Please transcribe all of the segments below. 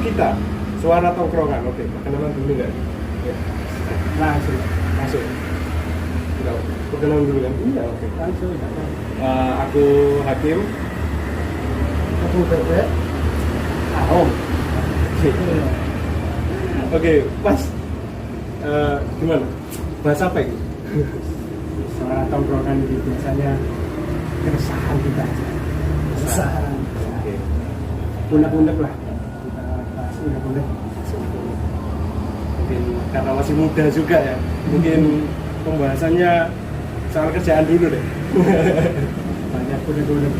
kita, suara tongkrongan. Oke, perkenalan dulu nggak? Ya. Langsung. Enggak, perkenalan dulu kan? Iya, oke. Langsung. Aku Hakim. Aku Bebek. Ahom. Oke, Mas. Gimana? Bahasa apa ini? Suara tongkrongan itu biasanya keresahan kita aja. Keresahan. Oke. Unek-unek lah. Kita bahas unek-unek. Mungkin karena masih muda juga ya. Mungkin pembahasannya soal kerjaan dulu deh. Banyak unek-unek.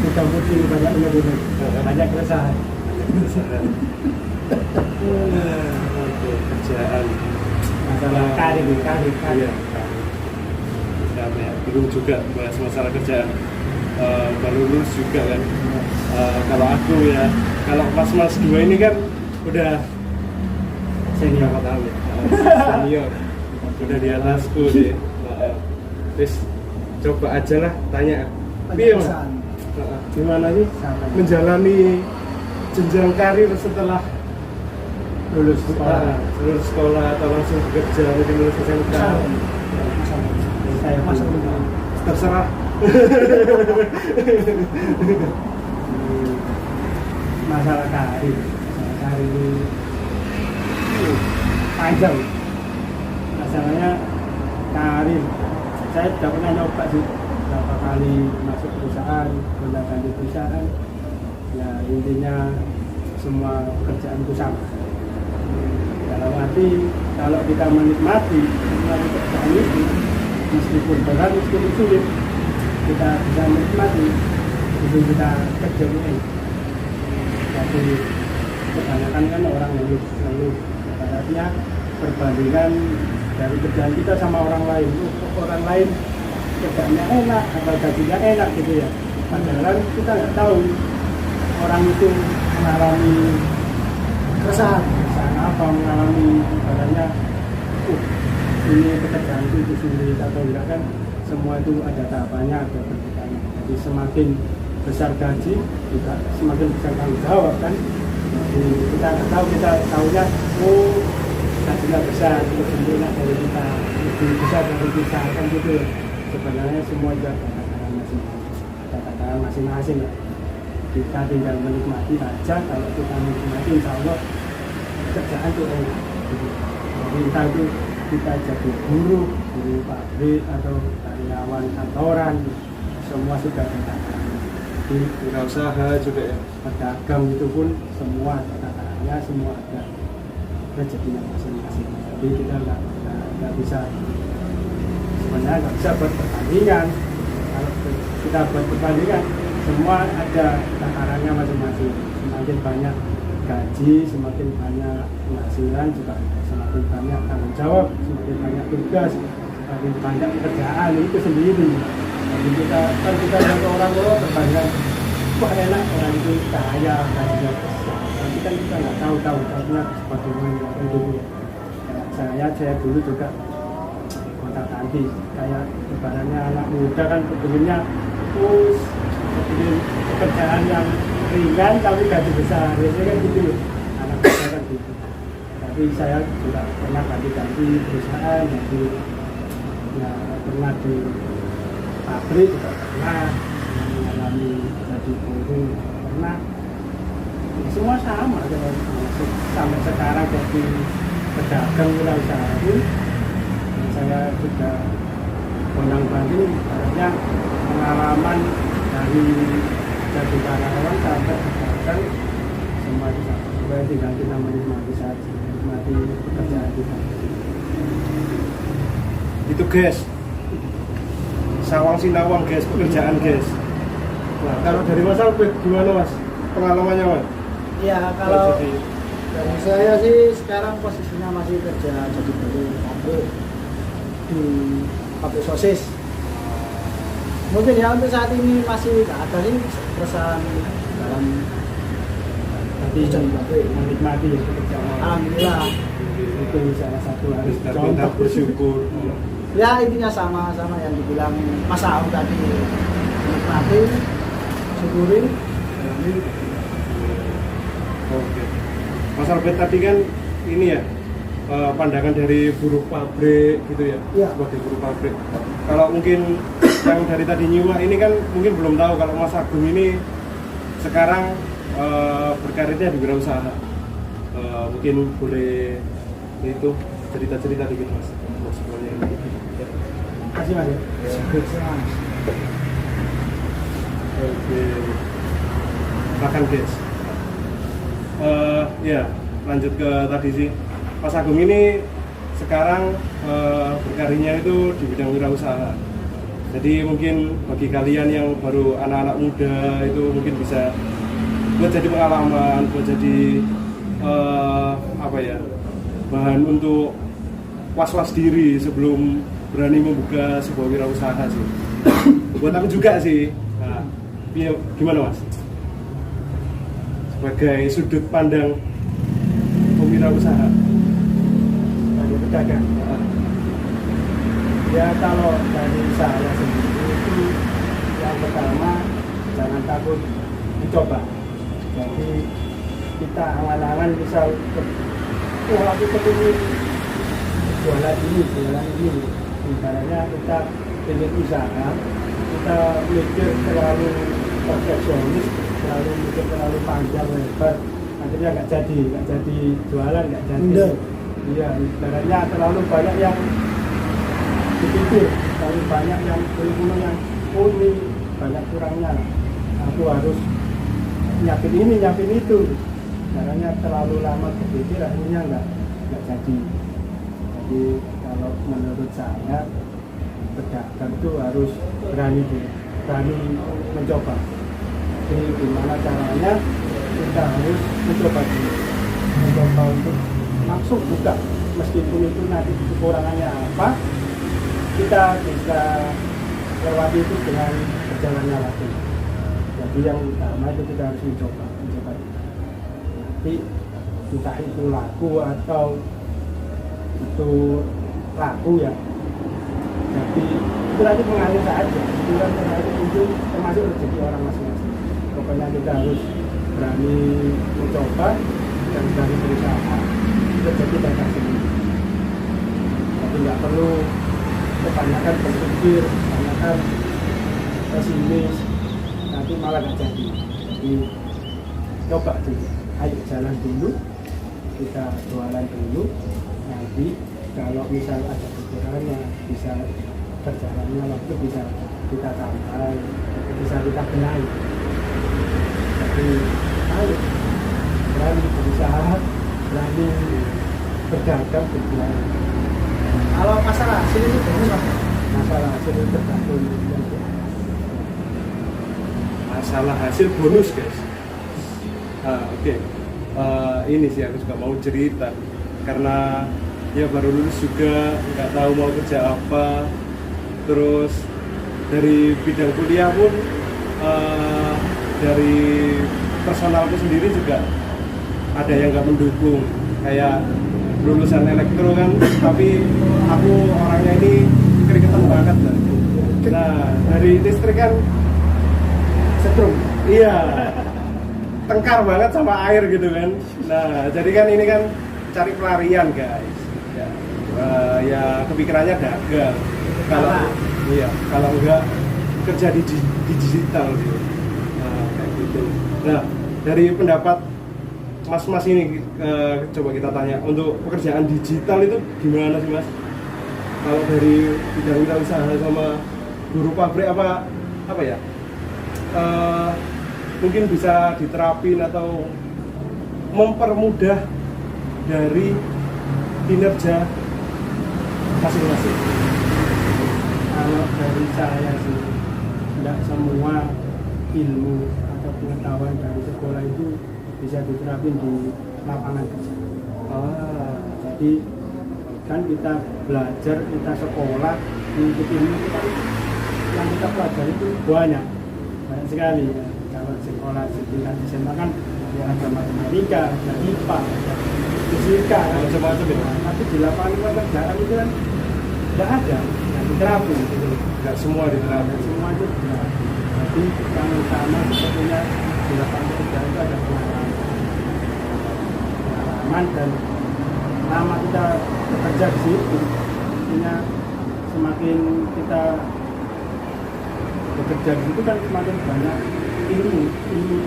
Hitam putih banyak unek-unek. Banyak keresahan. Oke, kerjaan. Masalah karir. Iya. Ya, belum juga bahas masalah kerjaan. Baru lulus juga kan. Kalau aku ya, kalau mas-mas dua ini kan udah Senior. berapa tahun ya? Senior. Udah di atasku deh. Terus coba aja lah tanya. Iya mas. Gimana sih menjalani jenjang karir setelah Lulus sekolah atau langsung bekerja, mungkin lulus SMK? Saya masuk Terserah. masalah karir panjang. Masalahnya karir, saya sudah pernah nyoba sih berapa kali masuk perusahaan, gonta-ganti perusahaan. Ya intinya semua pekerjaan itu sama. Dalam arti kalau kita menikmati semua pekerjaan itu, meskipun berat, meskipun sulit, kita bisa menikmati itu kita kerjain. Tapi kebanyakan kan orang ngeluh, ibaratnya perbandingan dari kerjaan kita sama orang lain. Orang lain kerjaannya enak atau gajinya enak gitu ya. Padahal kita nggak tahu orang itu mengalami keresahan apa, mengalami ibaratnya ini pekerjaan itu sulit atau enggak, kan semua itu ada tahapannya, ada perbedaan. Jadi semakin besar gaji juga semakin besar tanggung jawab kan. Jadi kita nggak tahu, kita tahunya gajinya besar, lebih enak dari kita, lebih besar dari kita kan gitu. Sebenarnya semua juga ada tataran masing-masing ya. Kita tinggal menikmati aja. Kalau kita menikmati, insya Allah kerjaan itu enak. Jadi entah itu kita jadi guru pabrik atau karyawan kantoran, semua sudah ada tatarannya. Jadi Wirausaha juga ya. pedagang itu pun semua ada tatarannya, semua ada rezekinya masing-masing. Jadi kita nggak bisa, sebenarnya nggak bisa buat pertandingan. Kalau kita buat pertandingan, semua ada tatarannya masing-masing. Semakin banyak gaji, semakin banyak penghasilan, juga semakin banyak tanggung jawab, semakin banyak tugas, semakin banyak pekerjaan itu sendiri. Jadi kita lihat orang berbanding, wah enak orang itu kaya, gajinya besar. Tapi kan kita nggak tahu karena bagaimana kayak gitu. Saya dulu juga kontak ganti, kayak ibaratnya anak muda kan pengennya pekerjaan yang ringan tapi gaji besar, biasanya kan gitu. Anak muda kan gitu. Tapi saya juga pernah ganti perusahaan, jadi ya pernah di pabrik juga pernah, mengalami jadi guru pernah. Ya, semua sama sampai sekarang jadi pedagang wirausaha pun saya juga gondang-ganting, artinya pengalaman dari jadi karyawan sampai pedagang semua itu sama. Supaya tinggal kita menikmati saja, menikmati pekerjaan kita. Itu guys, sawang sinawang guys, pekerjaan guys. Nah, kalau dari Mas Alfred gimana Mas pengalamannya Mas? Ya kalau dari saya sih sekarang posisinya masih kerja jadi guru pabrik di pabrik sosis. Mungkin ya untuk saat ini masih nggak ada sih perusahaan dalam menikmati pekerjaan. Alhamdulillah itu salah satu harus Kita bersyukur. Ya intinya sama yang dibilang Mas Aung tadi, menikmati, syukurin. Mas Albert tadi kan ini ya pandangan dari buruh pabrik gitu ya, Iya. sebagai buruh pabrik. Kalau mungkin yang dari tadi nyimak ini kan mungkin belum tahu kalau Mas Agung ini sekarang berkarirnya di wirausaha. Mungkin boleh itu cerita-cerita dikit Mas. Semuanya ini. Kasih Mas ya. Oke. Makan guys. Ya lanjut ke tadi sih. Mas Agung ini sekarang berkarirnya itu di bidang wirausaha. Jadi mungkin bagi kalian yang baru anak-anak muda itu mungkin bisa buat jadi pengalaman, buat jadi apa ya, bahan untuk was-was diri sebelum berani membuka sebuah wirausaha sih. Buat aku juga sih. Nah, gimana Mas? Sebagai sudut pandang pewirausaha, Dari pedagang. Ya kalau dari saya sendiri itu yang pertama jangan takut dicoba. Jadi kita angan-angan misal aku kepingin jualan ini. Ibaratnya kita ingin usaha, kita mikir terlalu perfeksionis, terlalu panjang lebar, akhirnya nggak jadi jualan, nggak jadi. Iya, ibaratnya terlalu banyak yang dipikir, terlalu banyak yang ilmu yang ini banyak kurangnya. Aku harus nyiapin ini, nyiapin itu. Caranya terlalu lama berpikir, akhirnya nggak jadi. Jadi kalau menurut saya pedagang itu harus berani mencoba. Jadi gimana caranya kita harus mencoba untuk langsung buka, meskipun itu nanti kekurangannya apa, kita bisa lewati itu dengan berjalannya lagi. Jadi yang utama itu kita harus mencoba. Nanti entah itu laku atau itu laku ya. Jadi itu nanti mengalir saja. Itu kan itu termasuk rezeki orang masing-masing. Pokoknya kita harus berani mencoba dan berani berusaha. Rezeki datang sendiri. Jadi nggak perlu kebanyakan berpikir, kebanyakan pesimis, nanti malah nggak jadi. Jadi coba dulu, ayo jalan dulu, kita jualan dulu, nanti kalau misal ada kekurangannya bisa berjalannya waktu bisa kita tambah, bisa kita benahi. Jadi ayo berani berusaha, berani berdagang, berjualan. Kalau masalah hasil itu masalah hasil itu tergantung. Masalah hasil bonus guys. Oke. Ini sih aku juga mau cerita karena ya baru lulus juga, nggak tahu mau kerja apa. Terus dari bidang kuliah pun dari personalku sendiri juga ada yang nggak mendukung, kayak lulusan elektro kan, tapi aku orangnya ini keringetan banget kan. Nah dari listrik kan setrum, iya tengkar banget sama air gitu kan. Nah jadi kan ini kan cari pelarian guys ya, ya kepikirannya dagang kalau enggak kerja di digital gitu. Nah kayak gitu. Nah dari pendapat mas ini coba kita tanya, untuk pekerjaan digital itu gimana sih mas? Kalau dari bidang wirausaha sama buruh pabrik apa ya? Mungkin bisa diterapin atau mempermudah dari kinerja masing-masing. Kalau dari saya sih tidak semua ilmu atau pengetahuan dari sekolah itu bisa diterapin di lapangan kerja. Jadi kan kita belajar, kita sekolah, mengikuti ilmu kita, yang kita pelajari itu banyak sekali ya. Kalau sekolah setingkat SMA kan ada matematika, ada IPA, ada fisika, Macam-macam ya. tapi di lapangan pekerjaan itu kan tidak ada yang diterapin gitu. Nggak semua diterapin. Semua itu diterapin. Jadi yang utama sebetulnya di lapangan pekerjaan itu ada pengalaman nyaman dan lama kita bekerja di situ, artinya semakin kita bekerja di situ kan semakin banyak ilmu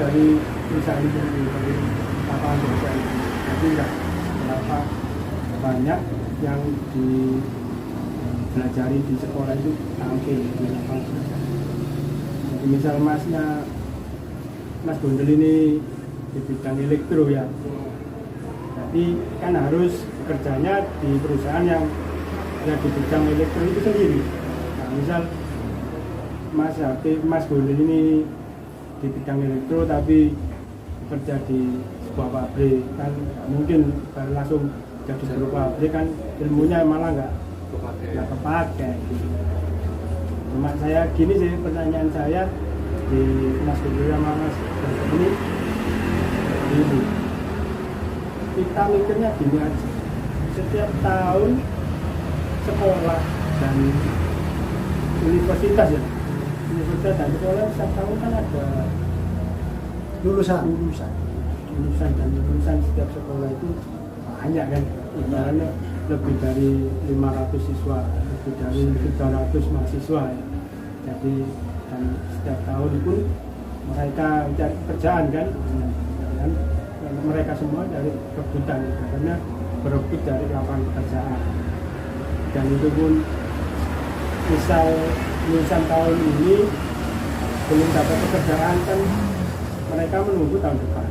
dari perusahaan itu, dari lapangan perusahaan itu. Jadi enggak berapa banyak yang dipelajari di sekolah itu tampil di lapangan pekerjaan. Jadi misal Mas Gondel ini di bidang elektro ya, jadi kan harus bekerjanya di perusahaan yang di bidang elektro itu sendiri. Nah, misal Mas Gondel ini di bidang elektro tapi bekerja di sebuah pabrik, kan mungkin baru langsung jadi sebuah pabrik, kan ilmunya malah nggak kepake gitu. Cuma saya gini sih, pertanyaan saya di Mas Gondel sama Mas Gondel ini, kita mikirnya gini aja, setiap tahun sekolah dan universitas dan sekolah setiap tahun kan ada lulusan dan lulusan setiap sekolah itu banyak kan, karena lebih dari 500 siswa, lebih dari 300 mahasiswa ya. Jadi dan setiap tahun pun mereka mencari pekerjaan kan, dan mereka semua dari rebutan karena berebut dari lapangan pekerjaan. Dan itu pun misal lulusan tahun ini belum dapat pekerjaan kan mereka menunggu tahun depan.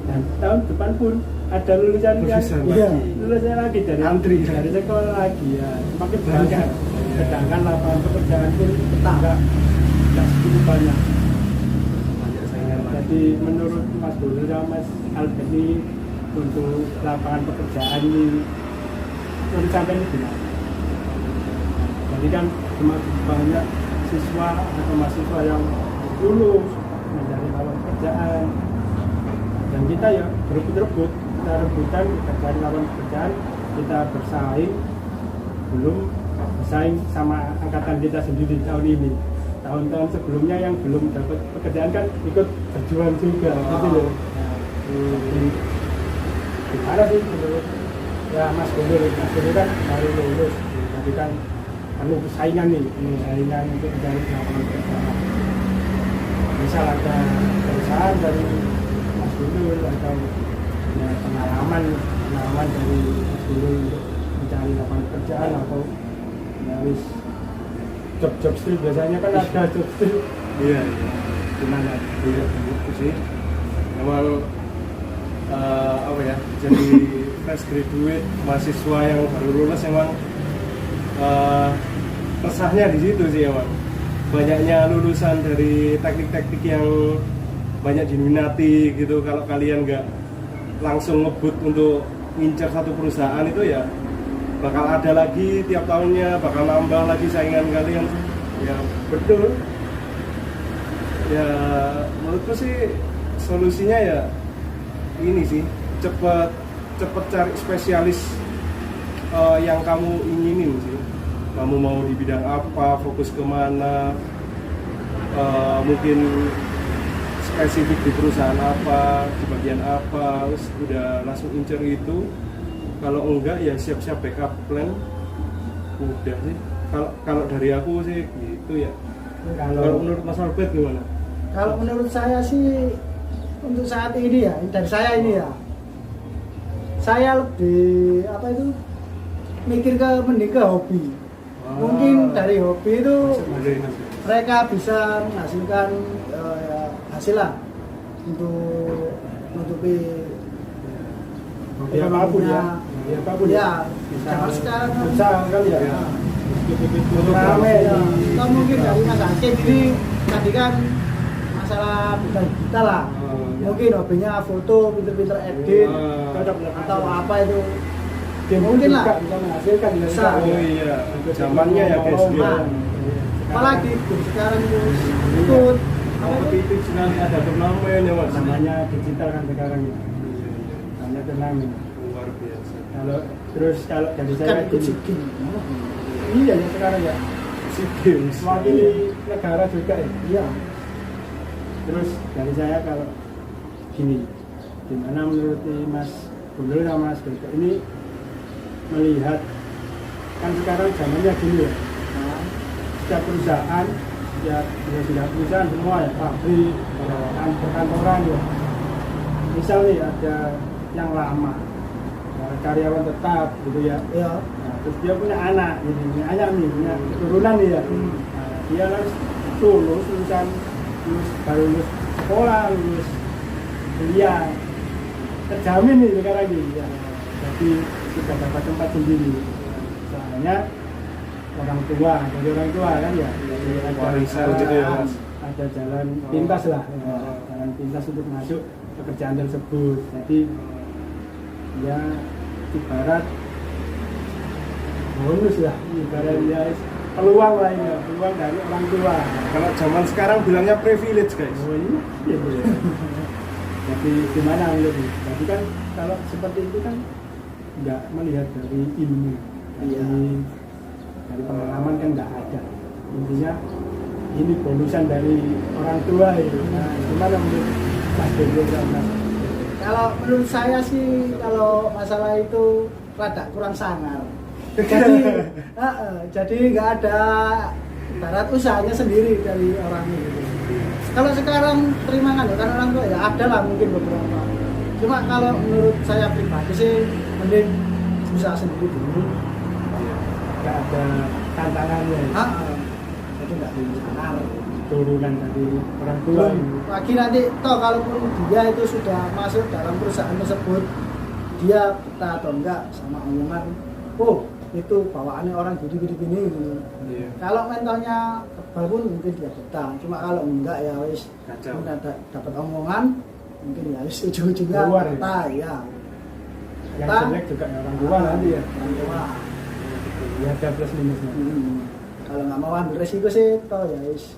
Dan tahun depan pun ada lulusan yang lulusnya lagi dari sekolah lagi ya, semakin banyak. Sedangkan lapangan pekerjaan pun tidak segitu banyak. Jadi menurut Mas Gondel dan Mas Albert ini untuk lapangan pekerjaan ini menurut sampai ini gimana? Jadi kan semakin banyak siswa atau mahasiswa yang lulus mencari lapangan pekerjaan, dan kita ya berebut-rebut, kita rebutan, kita cari lapangan pekerjaan, kita bersaing, belum bersaing sama angkatan kita sendiri tahun ini. Tahun-tahun sebelumnya yang belum dapat pekerjaan kan ikut berjuang juga, gitu loh. Gimana sih menurut ya Mas Gondel kan baru lulus, jadi kan perlu saingan saingan untuk mencari lapangan pekerjaan. Misal ada perusahaan dari Mas Gondel atau ya, pengalaman dari Mas Gondel untuk mencari lapangan pekerjaan atau harus job street, biasanya kan ada job street. Iya. Gimana? Iya, itu sih. Emang apa ya? Jadi fresh graduate mahasiswa yang baru lulus emang resahnya di situ sih emang. Banyaknya lulusan dari teknik-teknik yang banyak diminati gitu. Kalau kalian nggak langsung ngebut untuk ngincar satu perusahaan itu ya bakal ada lagi tiap tahunnya, bakal nambah lagi saingan kalian. Ya betul ya, menurutku sih solusinya ya ini sih, cepet cari spesialis yang kamu inginin sih. Kamu mau di bidang apa, fokus kemana, mungkin spesifik di perusahaan apa, di bagian apa, terus udah langsung incer itu. Kalau enggak ya siap-siap backup plan. Udah sih. Kalau dari aku sih gitu ya. Kalau menurut Mas Albert gimana? Kalau menurut saya sih untuk saat ini ya, dari saya ini ya, saya lebih mikir mending ke hobi. Mungkin dari hobi itu mereka bisa menghasilkan hasil lah untuk menutupi apapun ya. Ya, zaman sekarang susah kali ya. Rame ya. Kita mungkin dari Mas Hakim ini tadi kan masalah bidang digital lah. Mungkin hobinya foto, pinter-pinter edit atau apa itu. Mungkin lah bisa menghasilkan bisa. Oh iya, zamannya ya guys. Apalagi sekarang itu ikut kompetitif sekali, ada turnamen ya Mas. namanya digital kan sekarang ya. Namanya turnamen. Luar biasa. Kalau dari kan saya ikut gini, sikin. iya ya sekarang ya, SEA Games. mewakili negara juga ya. Iya. Terus dari saya kalau gini, gimana menurut Mas Gubernur sama Mas Gubernur ini melihat kan sekarang zamannya gini ya, setiap perusahaan ya sudah perusahaan semua ya, pabrik, perkantoran ya, misal nih ada yang lama karyawan tetap gitu ya, nah, terus dia punya anak, jadi punya anak nih, punya keturunan nih ya, nah, dia harus lulus baru lulus sekolah, lulus kuliah, terjamin nih sekarang ini ya, jadi sudah dapat tempat sendiri, soalnya orang tua, dari orang tua kan ya, jadi ada warisan gitu ya, Mas. ada jalan pintas lah, ya, jalan pintas untuk masuk pekerjaan tersebut, jadi ya ibarat bonus lah, ibarat ya peluang lah ini, peluang dari orang tua. Kalau zaman sekarang bilangnya privilege guys. Oh iya, iya. Jadi gimana lebih? Jadi kan kalau seperti itu kan nggak melihat dari ilmu, dari pengalaman kan nggak ada. Intinya ini bonusan dari orang tua itu. Nah, gimana menurut Mas Bendo Mas? Kalau menurut saya sih kalau masalah itu rada kurang sangar. Jadi nggak ada ibarat usahanya sendiri dari orang itu. Kalau sekarang terima kan orang tua ya ada lah mungkin beberapa. Cuma kalau menurut saya pribadi sih mending usaha sendiri dulu. Nggak ada tantangannya. Jadi nggak sangar. Turunan dari orang tua. Lagi nanti toh kalaupun dia itu sudah masuk dalam perusahaan tersebut, dia betah atau enggak sama omongan, oh itu bawaannya orang gini gitu. Iya. Kalau mentalnya kebal pun mungkin dia betah, cuma kalau enggak ya wis Kacau. dapat omongan mungkin ya wis ujung-ujungnya Keluar, betah ya. Yang Betah, jelek juga orang tua nanti ya. orang tua. Ya ada plus minusnya. Kalau nggak mau ambil resiko sih toh ya wis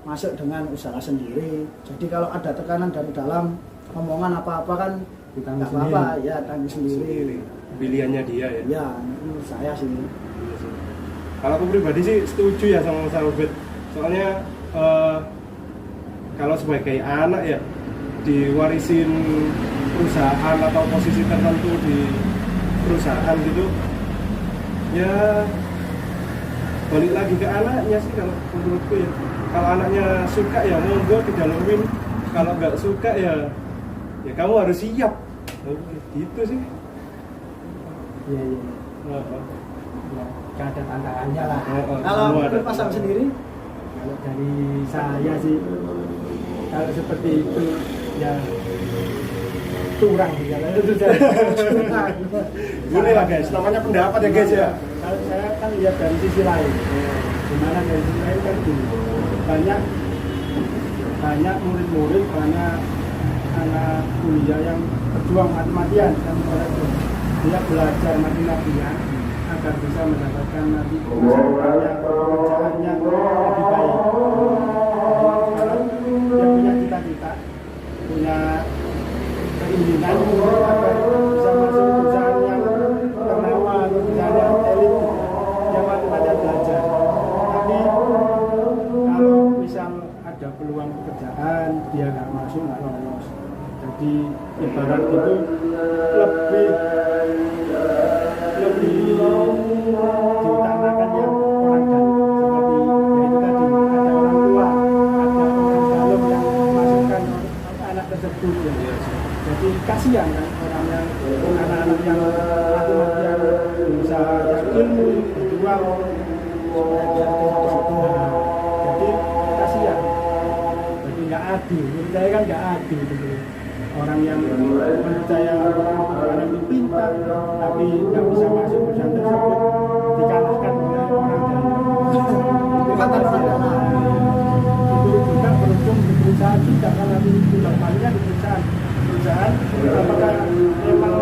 masuk dengan usaha sendiri. Jadi kalau ada tekanan dari dalam omongan apa-apa kan Ditanggung nggak apa-apa ya tanggung sendiri. Pilihannya dia ya. Ya menurut saya sih. Kalau aku pribadi sih setuju ya sama Mas Albert. Soalnya kalau sebagai anak ya diwarisin perusahaan atau posisi tertentu di perusahaan gitu, ya balik lagi ke anaknya sih kalau menurutku ya. Kalau anaknya suka ya monggo didalamin, kalau nggak suka ya kamu harus siap. Gitu sih. Iya. Ya, gak ada tantangannya lah. Kalau menurut Mas Sam sendiri, Kalau dari saya sih, kalau seperti itu ya curang ya. Boleh lah guys, namanya pendapat ya guys ya. Kalau saya kan lihat dari sisi lain, dimana dari sisi lain kan gini, banyak murid-murid, banyak anak kuliah yang berjuang mati-matian kan, dia belajar mati-matian agar bisa mendapatkan nanti pekerjaan yang lebih baik. Kalau dia punya cita-cita, punya keinginan agar bisa masuk perusahaan yang ternama atau perusahaan yang elit, yang mati-matian belajar. Tapi kalau misal ada peluang pekerjaan, dia nggak masuk, nggak lolos. Jadi ibarat itu lebih diutamakan yang orang dalam, seperti ya itu tadi, ada orang tua, ada orang dalam yang memasukkan anak tersebut ya. Jadi kasihan kan orang yang anak-anak yang mati-matian berusaha ilmu berjuang supaya dia tersebut. Jadi kasihan, jadi nggak adil. Menurut saya kan nggak adil gitu. Orang yang percaya orang yang pintar tapi nggak bisa masuk perusahaan tersebut dikalahkan oleh orang dalam. Itu kan itu juga berujung di perusahaan juga, kan nanti tidak banyak di perusahaan apakah memang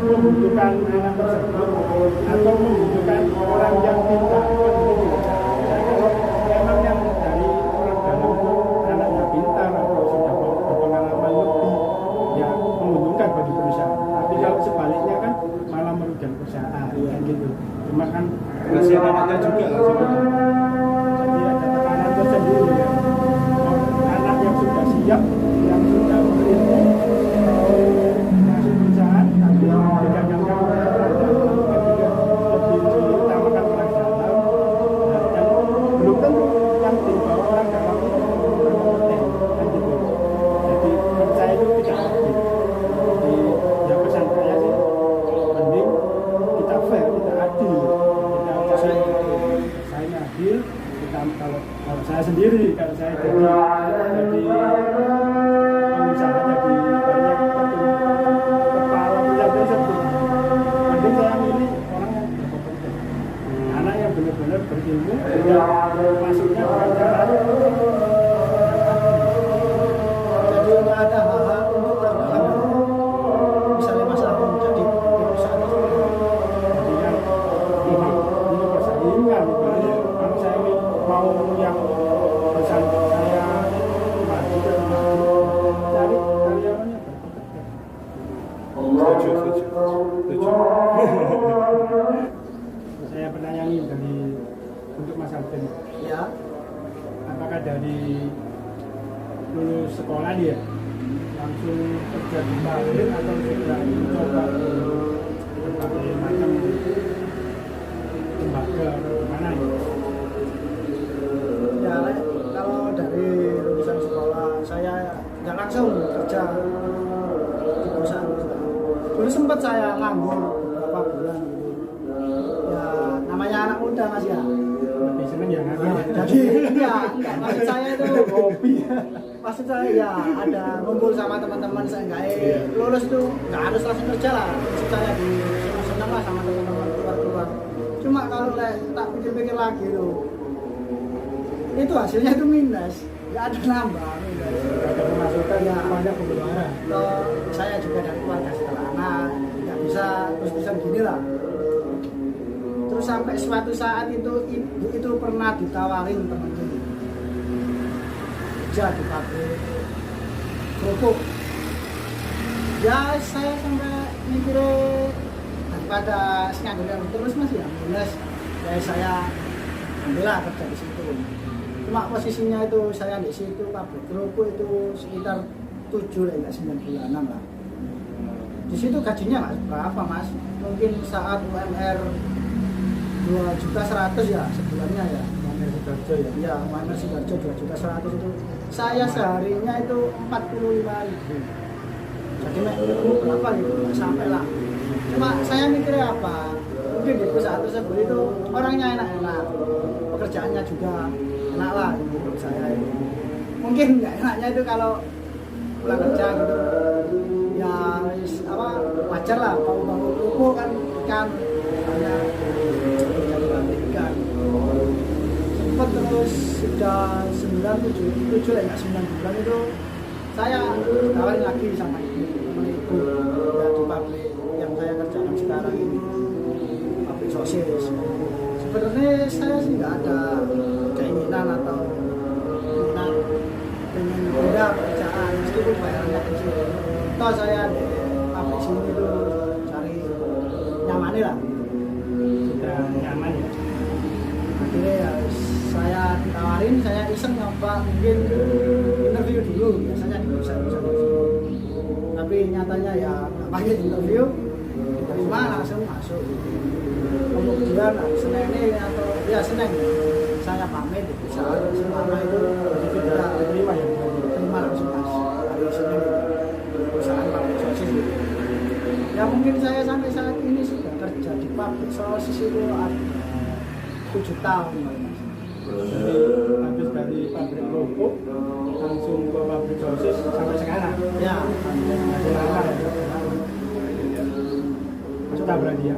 membutuhkan anak tersebut atau membutuhkan orang yang pintar. Kalau memang yang dari orang dalam itu anaknya pintar atau sudah berpengalaman lebih, ya menguntungkan bagi perusahaan. Tapi kalau sebaliknya kan malah merugikan perusahaan, kan gitu. Cuma kan kasihan anaknya juga lah sebenarnya. jadi ada tekanan tersendiri ya. Anak yang sudah siap, yang sudah berilmu, masuk perusahaan, tapi Setuju. Saya pertanyaan ini dari untuk Mas Alvin. Ya, Apakah dari lulus sekolah dia langsung kerja di pabrik atau sudah mencoba berbagai macam lembaga mana ya? ya kalau dari lulusan sekolah saya nggak langsung kerja di perusahaan. Dulu sempat saya nganggur beberapa bulan gitu. Ya namanya anak muda Mas ya. Lebih seneng ya nganggur. Jadi ya enggak, maksud saya itu hobi. Maksud saya ya ada ngumpul sama teman-teman saya enggak lulus itu enggak harus langsung kerja lah. Maksud saya di senang lah sama teman-teman keluar-keluar. Cuma kalau tak pikir-pikir lagi itu hasilnya itu minus, nggak ada nambah. Ada pemasukan Ya. banyak pengeluaran. Toh saya juga dari keluarga sederhana, nggak bisa terus-terusan gini lah. Terus sampai suatu saat itu ibu itu pernah ditawarin temannya kerja di pabrik kerupuk. Ya saya sampai mikirnya daripada nganggur terus Mas ya minus. Ya saya ambillah kerja di situ. Cuma posisinya itu saya di situ pabrik kerupuk itu sekitar 7 hingga 9 bulanan lah. Di situ gajinya nggak berapa Mas, mungkin saat UMR 2.100.000 ya sebulannya ya. UMR Sidoarjo ya. Ya UMR Sidoarjo 2.100.000 itu saya seharinya itu 45.000. Jadi berapa gitu, nggak sampai lah. Cuma saya mikirnya apa, mungkin di perusahaan tersebut itu orangnya enak-enak, pekerjaannya juga enak lah menurut saya itu. Mungkin nggak enaknya itu kalau pulang kerja gitu ya wajar lah, bau-bau kerupuk kan hanya jadi ikan sempat terus sudah 9 lah nggak 9 bulan itu saya tawarin lagi sama ibu ya, di pabrik yang saya kerjakan sekarang ini, pabrik sosis. Sebenarnya saya sih nggak ada keinginan atau minat pengen beda pekerjaan meskipun bayarannya kecil. Toh saya di pabrik sini itu cari nyamannya lah. Sudah nyaman ya. Akhirnya ya saya ditawarin, saya iseng nyoba mungkin interview dulu biasanya di perusahaan. Tapi nyatanya ya nggak pakai interview, diterima langsung masuk. Kemudian Senin ini atau ya Senin saya pamit di perusahaan selama itu tidak diterima ya, terima langsung mas hari Senin di perusahaan pabrik sosis. Ya mungkin saya sampai saat ini sudah kerja di pabrik sosis itu ada 7 tahun mas. Habis dari pabrik kerupuk langsung ke pabrik sosis sampai sekarang. Ya, Masih lama ya. Betah berarti ya.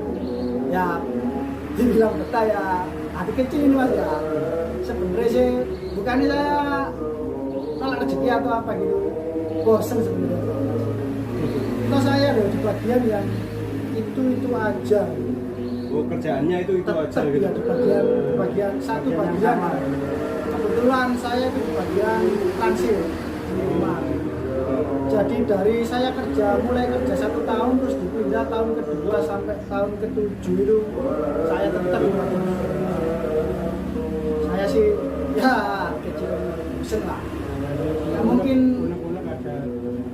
ya dibilang betah ya hati kecil ini mas ya. Sebenarnya sih bukannya saya nolak rezeki atau apa gitu, bosen sebenarnya. Kalau saya ada di bagian yang itu aja. Oh, kerjaannya itu aja Tetap gitu. ya di bagian satu bagian. Kebetulan saya itu di bagian transit di rumah. Jadi dari saya mulai kerja 1 tahun terus dipindah tahun kedua sampai tahun ke-7 itu saya tetap di bagian saya sih ya kecil bosen lah. Ya mungkin unek-unek ada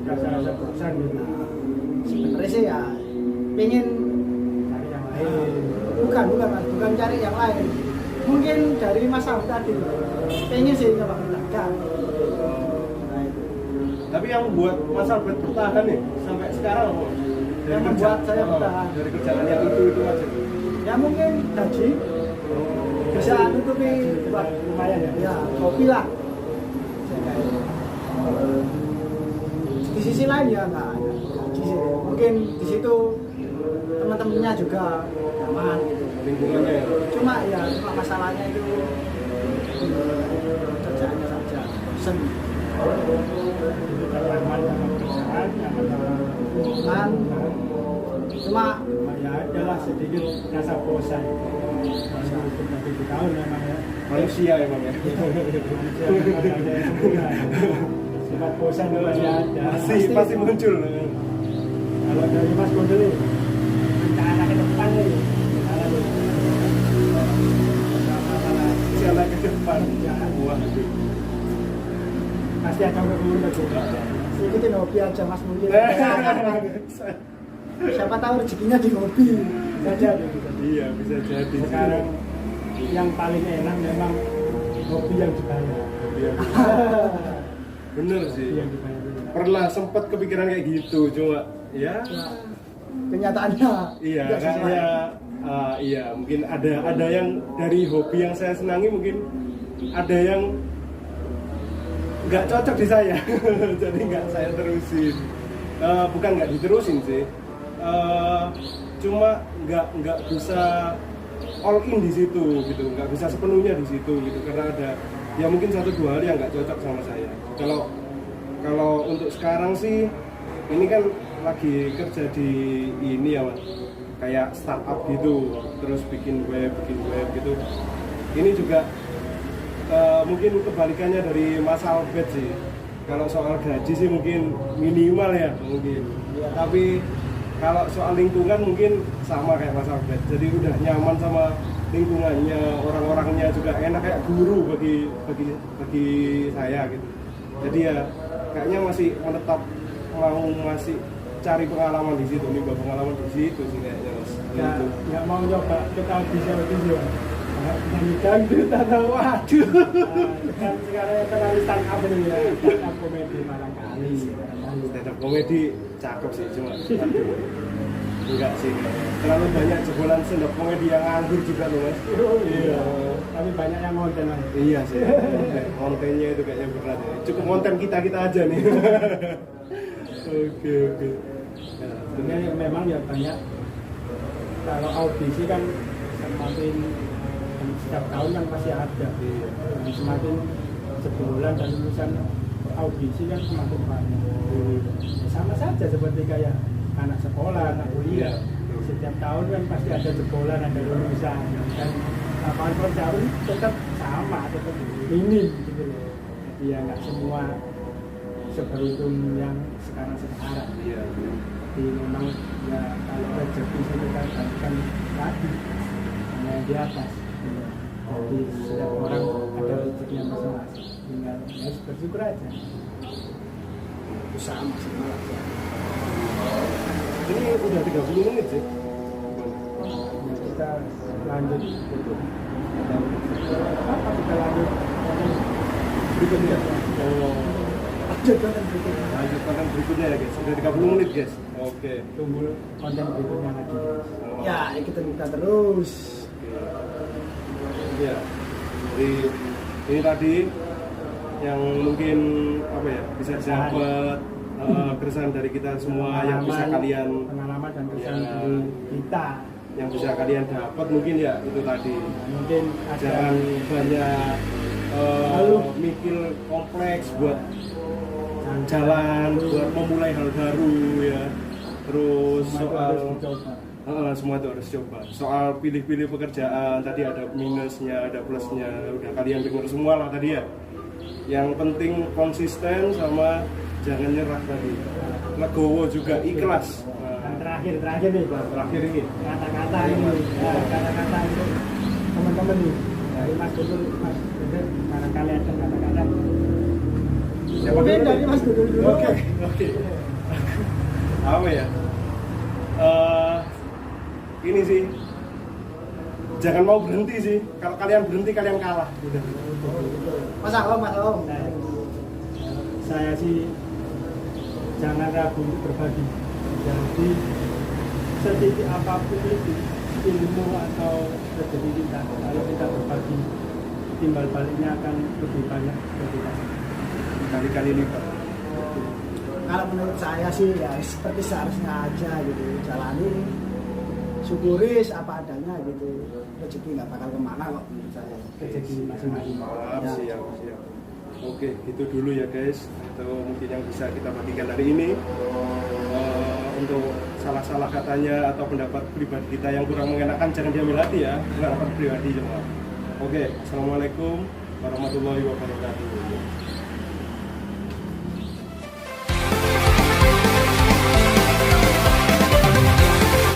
rasa-rasa bosan gitu. sebenarnya sih ya pengen Cari yang lain. bukan mas, bukan cari yang lain. Mungkin dari Mas Sam tadi pengen sih nyoba berdagang. Nah, itu. Tapi yang membuat Mas Albert bertahan nih sampai sekarang apa? Yang membuat saya bertahan. Dari kerjaan yang itu aja. Ya mungkin gaji bisa nutupi buat Lumayan ya. ya kopi lah. Di sisi lain ya nggak ada gaji sih. Mungkin di situ teman-temannya juga nyaman gitu. Lingkungannya ya. Cuma masalahnya itu kerjaannya saja bosen. Nyaman sama perusahaan, nyaman sama Kan cuma ya adalah sedikit rasa bosan. Sudah 7 tahun memang ya. Manusia emang ya. Manusia memang ada yang sempurna. Sifat bosan itu masih ada. Pasti muncul. Kalau dari Mas pasti akan berguna tuh. Ikutin hobi aja Mas mungkin. Siapa tahu rezekinya di hobi. Saja gitu. Iya, bisa jadi. Sekarang yang paling enak memang hobi yang dibayar. Iya. Bener sih. Hobi yang dibayar. Pernah sempat kepikiran kayak gitu, cuma ya Kenyataannya. iya tidak sesuai. kayaknya iya mungkin ada yang dari hobi yang saya senangi mungkin ada yang nggak cocok di saya jadi nggak saya terusin. Bukan nggak diterusin sih, cuma nggak bisa all in di situ gitu, nggak bisa sepenuhnya di situ gitu karena ada ya mungkin 1-2 hal yang nggak cocok sama saya. Kalau untuk sekarang sih ini kan lagi kerja di ini ya Mas, kayak startup gitu, terus bikin web gitu. Ini juga mungkin kebalikannya dari Mas Albert sih. Kalau soal gaji sih mungkin minimal ya mungkin. Tapi kalau soal lingkungan mungkin sama kayak Mas Albert. Jadi udah nyaman sama lingkungannya, orang-orangnya juga enak kayak guru bagi saya gitu. Jadi ya kayaknya masih menetap masih cari pengalaman di situ, nimba pengalaman di situ sih kayaknya Mas. Nggak mau nyoba kita bisa video. Nyanyi dangdut atau waduh. Kan sekarang yang terlalu stand up ini ya, stand up komedi barangkali. Stand up komedi cakep sih cuma aduh, enggak sih terlalu banyak jebolan stand up komedi yang nganggur juga loh Mas. Iya. Tapi banyak yang konten lah. Iya sih, kontennya itu kayaknya berat ya. Cukup konten kita aja nih. Oke. Ya, Sebenarnya memang ya banyak. Kalau audisi kan semakin setiap tahun kan masih ada. Dan semakin sebulan dan lulusan audisi kan semakin banyak. Ya, sama saja seperti kayak anak sekolah, anak kuliah. Setiap tahun kan pasti ada jebolan, ada lulusan. Dan lapangan kerja pun tetap sama, tetap minim gitu loh. Jadi ya nggak semua seberuntung yang sekarang. iya. Jadi memang ya kalau rezeki itu kita berikan lagi hanya yang di atas. Jadi setiap orang ada rezekinya masing-masing. Tinggal ya bersyukur aja. Itu sama sih malah. Ini udah 30 menit sih. Ya, kita lanjut gitu. Apa kita lanjut berikutnya? Lanjut konten berikutnya. Lanjut konten berikutnya ya guys. Udah 30 menit guys. Oke. Tunggu konten berikutnya lagi. Ya, ikutin kita terus. Ya. Jadi ini tadi yang mungkin apa ya bisa dapat keresahan dari kita semua yang bisa kalian pengalaman dan kesan Ya. dari kita. yang bisa kalian dapat mungkin ya itu tadi. Mungkin ada Jangan banyak mikir kompleks buat jalan, buat memulai hal baru ya. Terus soal semua itu harus coba. Soal pilih-pilih pekerjaan tadi ada minusnya, ada plusnya. Udah kalian dengar semua lah tadi ya. Yang penting konsisten sama jangan nyerah tadi. Legowo juga ikhlas. Dan terakhir nih, Terakhir ini. kata-kata ini, ya, kata-kata untuk teman-teman nih dari Mas Gudul, Mas Gudul, barangkali ada kata-kata. Siapa Oke, dulu dari nih? Mas Gudul dulu. Oke. Apa ya? Ini sih. Jangan mau berhenti sih. Kalau kalian berhenti kalian kalah. Udah. Mas Om. Nah, saya sih jangan ragu untuk berbagi. Jadi sedikit apapun itu ilmu atau rezeki kita, kalau kita berbagi, timbal baliknya akan lebih banyak bagi kita. Kali-kali lipat. Kalau menurut saya sih ya seperti seharusnya aja gitu, jalani, syukuri apa adanya gitu. Rezeki nggak bakal kemana kok menurut saya. Rezeki masing-masing. Siap. Oke, itu dulu ya guys. Itu mungkin yang bisa kita bagikan hari ini. Untuk salah-salah katanya atau pendapat pribadi kita yang kurang mengenakan jangan diambil hati ya, pendapat pribadi cuma. Oke, assalamualaikum warahmatullahi wabarakatuh.